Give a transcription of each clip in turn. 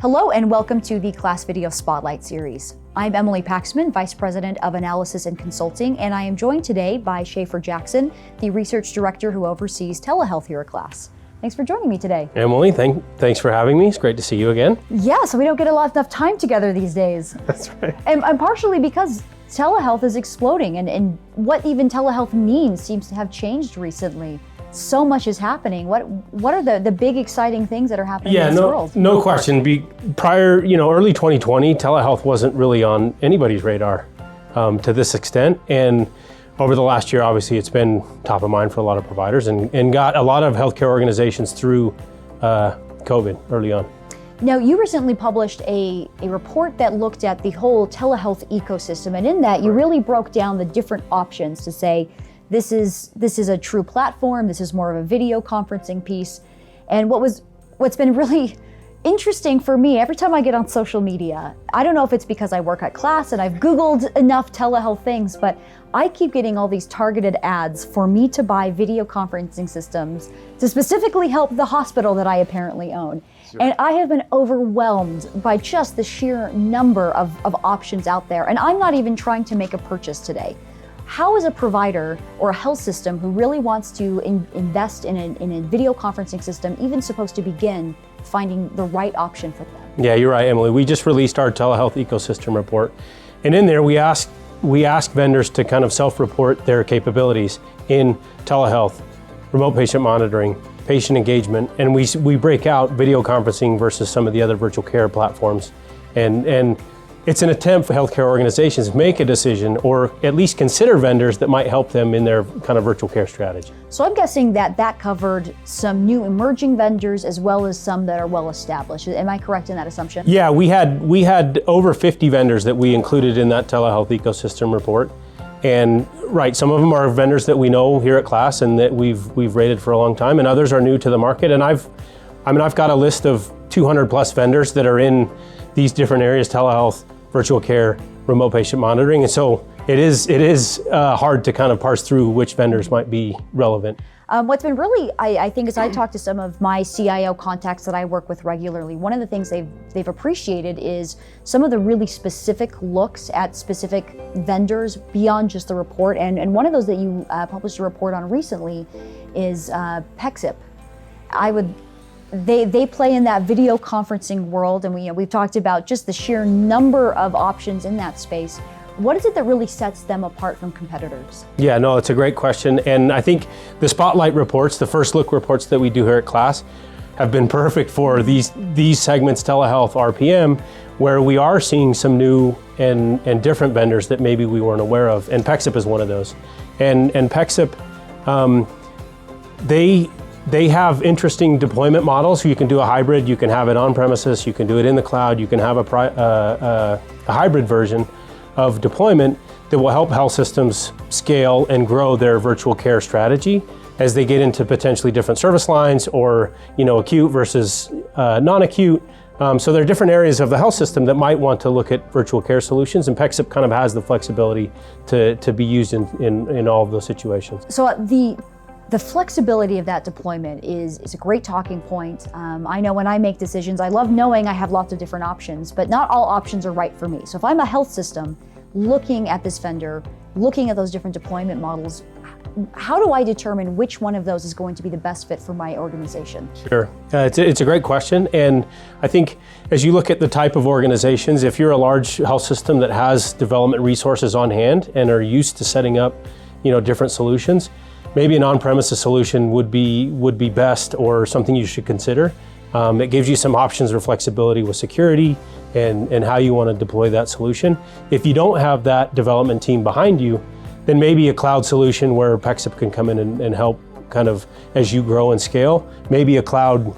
Hello and welcome to the Class Video Spotlight series. I'm Emily Paxman, Vice President of Analysis and Consulting, and I am joined today by Schaefer Jackson, the Research Director who oversees telehealth here at Class. Thanks for joining me today. Emily, thanks for having me. It's great to see you again. Yeah, so we don't get enough time together these days. That's right. And partially because telehealth is exploding, and what even telehealth means seems to have changed recently. So much is happening. What are the big exciting things that are happening in this world? No question. Prior, early 2020, telehealth wasn't really on anybody's radar to this extent. And over the last year, obviously, it's been top of mind for a lot of providers and got a lot of healthcare organizations through COVID early on. Now, you recently published a report that looked at the whole telehealth ecosystem. And in that, you really broke down the different options to say, this is a true platform. This is more of a video conferencing piece. And what's been really interesting for me, every time I get on social media, I don't know if it's because I work at Class and I've Googled enough telehealth things, but I keep getting all these targeted ads for me to buy video conferencing systems to specifically help the hospital that I apparently own. Sure. And I have been overwhelmed by just the sheer number of options out there. And I'm not even trying to make a purchase today. How is a provider or a health system who really wants to invest in a video conferencing system even supposed to begin finding the right option for them? Yeah, you're right, Emily. We just released our telehealth ecosystem report. And in there, we ask vendors to kind of self-report their capabilities in telehealth, remote patient monitoring, patient engagement, and we break out video conferencing versus some of the other virtual care platforms. And it's an attempt for healthcare organizations to make a decision or at least consider vendors that might help them in their kind of virtual care strategy. So I'm guessing that covered some new emerging vendors as well as some that are well established. Am I correct in that assumption? Yeah, we had over 50 vendors that we included in that telehealth ecosystem report. And right, some of them are vendors that we know here at Class and that we've rated for a long time, and others are new to the market. And I've got a list of 200 plus vendors that are in these different areas: telehealth, virtual care, remote patient monitoring. And so it is hard to kind of parse through which vendors might be relevant. What's been really, I think, as I talk to some of my CIO contacts that I work with regularly, one of the things they've appreciated is some of the really specific looks at specific vendors beyond just the report. And one of those that you published a report on recently is Pexip. They play in that video conferencing world, and we've talked about just the sheer number of options in that space. What is it that really sets them apart from competitors? Yeah, no, it's a great question. And I think the spotlight reports, the first look reports that we do here at Class, have been perfect for these segments, telehealth, RPM, where we are seeing some new and different vendors that maybe we weren't aware of. And Pexip is one of those. And Pexip, they have interesting deployment models. You can do a hybrid, you can have it on premises, you can do it in the cloud, you can have a hybrid version of deployment that will help health systems scale and grow their virtual care strategy as they get into potentially different service lines or acute versus non-acute. So there are different areas of the health system that might want to look at virtual care solutions, and Pexip kind of has the flexibility to be used in all of those situations. So the flexibility of that deployment is a great talking point. I know when I make decisions, I love knowing I have lots of different options, but not all options are right for me. So if I'm a health system looking at this vendor, looking at those different deployment models, how do I determine which one of those is going to be the best fit for my organization? Sure, it's a great question. And I think as you look at the type of organizations, if you're a large health system that has development resources on hand and are used to setting up different solutions, maybe an on-premises solution would be best, or something you should consider. It gives you some options or flexibility with security and how you want to deploy that solution. If you don't have that development team behind you, then maybe a cloud solution where Pexip can come in and help kind of as you grow and scale. Maybe a cloud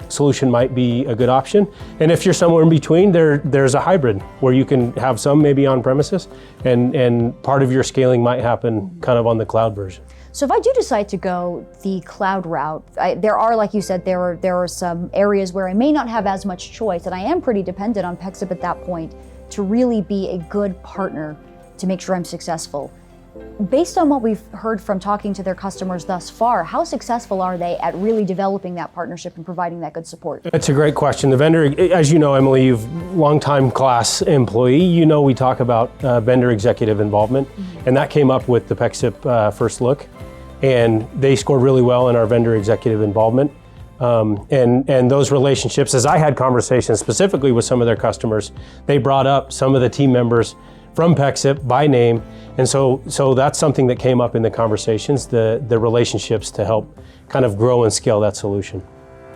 solution might be a good option. And if you're somewhere in between, there's a hybrid where you can have some maybe on premises and part of your scaling might happen kind of on the cloud version. So if I do decide to go the cloud route, there are, like you said, there are some areas where I may not have as much choice, and I am pretty dependent on Pexip at that point to really be a good partner to make sure I'm successful. based on what we've heard from talking to their customers thus far, how successful are they at really developing that partnership and providing that good support? That's a great question. The vendor, as you know, Emily, you've longtime class employee, you know we talk about vendor executive involvement, and that came up with the Pexip first look, and they scored really well in our vendor executive involvement. And those relationships, as I had conversations specifically with some of their customers, they brought up some of the team members from Pexip by name, and so that's something that came up in the conversations, the relationships to help kind of grow and scale that solution.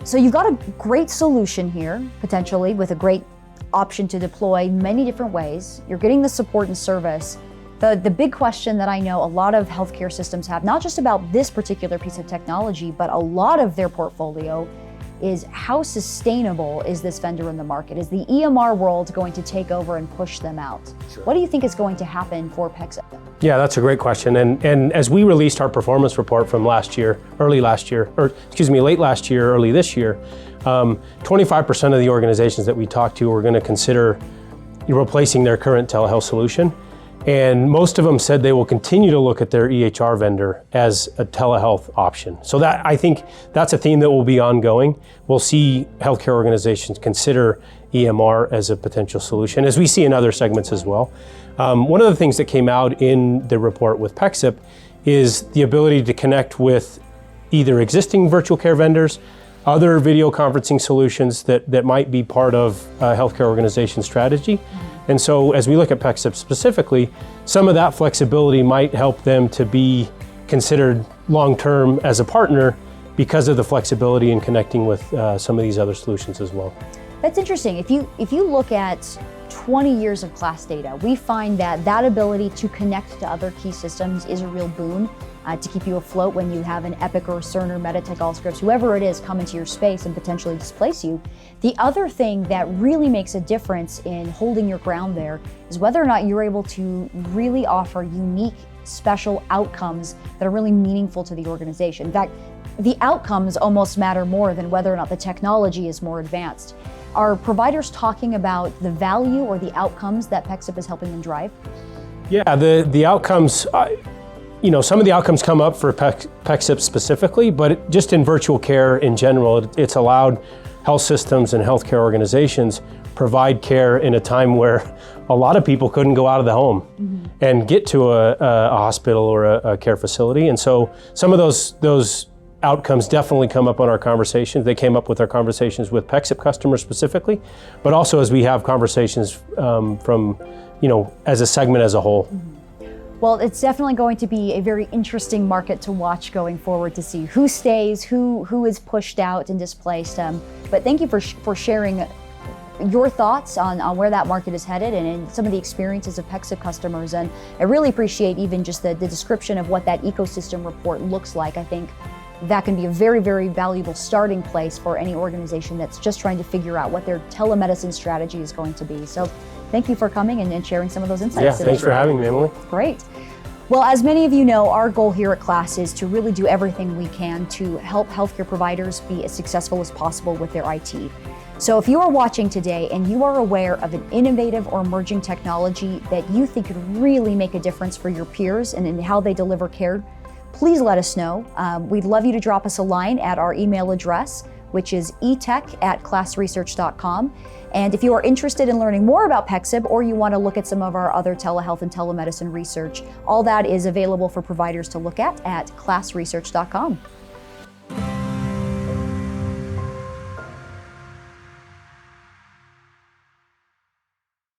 So you've got a great solution here, potentially, with a great option to deploy many different ways. You're getting the support and service. The big question that I know a lot of healthcare systems have, not just about this particular piece of technology, but a lot of their portfolio, is how sustainable is this vendor in the market? Is the EMR world going to take over and push them out? Sure. What do you think is going to happen for Pexip? Yeah, that's a great question. And as we released our performance report from late last year, early this year, 25% of the organizations that we talked to were going to consider replacing their current telehealth solution. And most of them said they will continue to look at their EHR vendor as a telehealth option. So that, I think that's a theme that will be ongoing. We'll see healthcare organizations consider EMR as a potential solution, as we see in other segments as well. One of the things that came out in the report with Pexip is the ability to connect with either existing virtual care vendors, other video conferencing solutions that might be part of a healthcare organization strategy. And so as we look at Pexip specifically, some of that flexibility might help them to be considered long-term as a partner because of the flexibility in connecting with some of these other solutions as well. That's interesting. If you look at 20 years of class data, we find that ability to connect to other key systems is a real boon to keep you afloat when you have an Epic or Cerner, Meditech, Allscripts, whoever it is, come into your space and potentially displace you. The other thing that really makes a difference in holding your ground there is whether or not you're able to really offer unique, special outcomes that are really meaningful to the organization. In fact, the outcomes almost matter more than whether or not the technology is more advanced. Are providers talking about the value or the outcomes that Pexip is helping them drive? Yeah, the outcomes, some of the outcomes come up for Pexip specifically, but just in virtual care in general, it's allowed health systems and healthcare organizations provide care in a time where a lot of people couldn't go out of the home and get to a hospital or a care facility. And so some of those outcomes definitely come up on our conversations. They came up with our conversations with Pexip customers specifically, but also as we have conversations from, as a segment as a whole. Well, it's definitely going to be a very interesting market to watch going forward to see who stays, who is pushed out and displaced. But thank you for sharing your thoughts on where that market is headed and some of the experiences of Pexip customers. And I really appreciate even just the description of what that ecosystem report looks like. I think that can be a very, very valuable starting place for any organization that's just trying to figure out what their telemedicine strategy is going to be. So thank you for coming and sharing some of those insights today. Yeah, thanks for having me, Emily. Great. Well, as many of you know, our goal here at Class is to really do everything we can to help healthcare providers be as successful as possible with their IT. So if you are watching today and you are aware of an innovative or emerging technology that you think could really make a difference for your peers and in how they deliver care, please let us know. We'd love you to drop us a line at our email address, which is etech@classresearch.com. And if you are interested in learning more about Pexip or you want to look at some of our other telehealth and telemedicine research, all that is available for providers to look at classresearch.com.